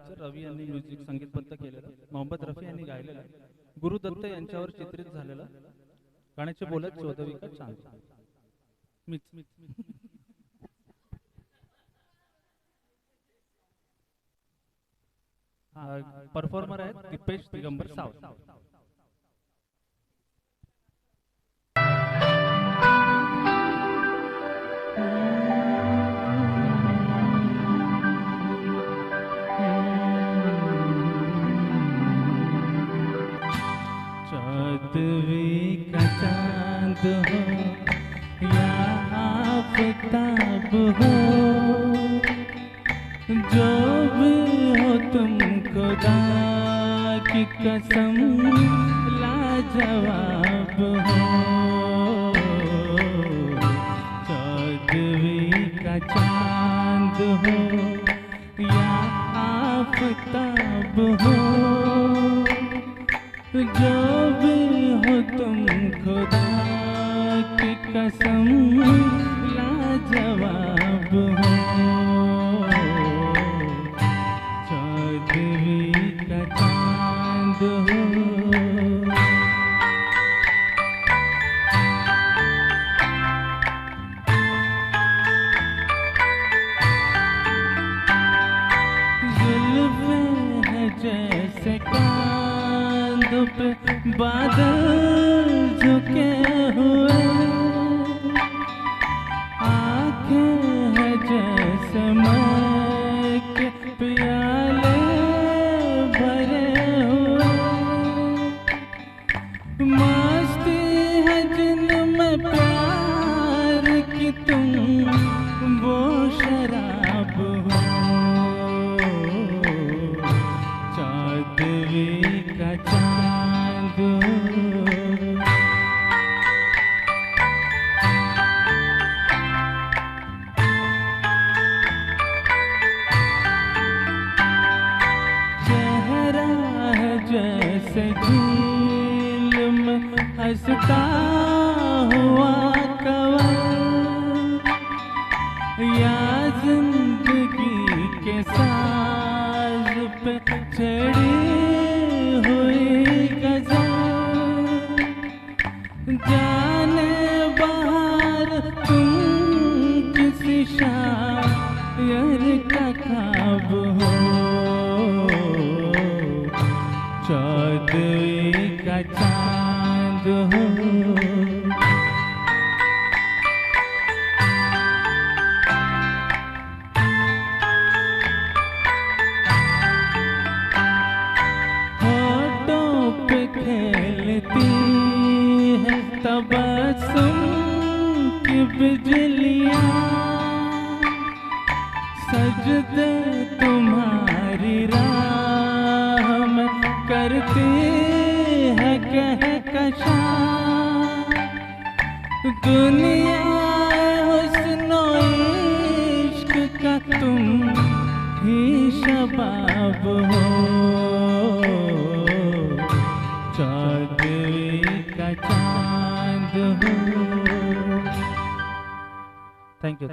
Picture रवी यांनी music संगीतबद्ध केलेलं, मोहम्मद रफी यांनी गायलेलं, गुरु दत्त यांच्यावर चित्रित झालेलं. गाण्याचे बोलत चौदवी का चांद. परफॉर्मर आहेत दीपेश दिगंबर सावंत. चौदवी का चांद हो या आफताब हो, जो भी हो तुम खुदा की कसम लाजवाब हो. चौदवी का चांद हो या आफताब हो, जो भी हो तुम खुदा की कसम लाजवाब हो. चौदवी का चांद हो. जुल्फ़ें हैं जैसे पे बादल झुके हुए, आँखें हैं जैसे मई के प्याले भरे हुए, मस्ती है जिनमें प्यार की तुम वो शराब हो. चौदवी का चांद चेहरा है जैसे झील में हंसता हुआ कंवर, या जिंदगी के साज पे चढ़ी हुई गजल. जाने बाहर तुम किसी शायर का ख्वाब हो. चौदवी का चांद हो. खेलती है तबस्सुम की बिजलियाँ, सजदे तुम्हारी राह में करती है कहकशां. दुनिया हुस्न इश्क का तुम ही शबाब हो. चौदवी का चांद हो. Thank you.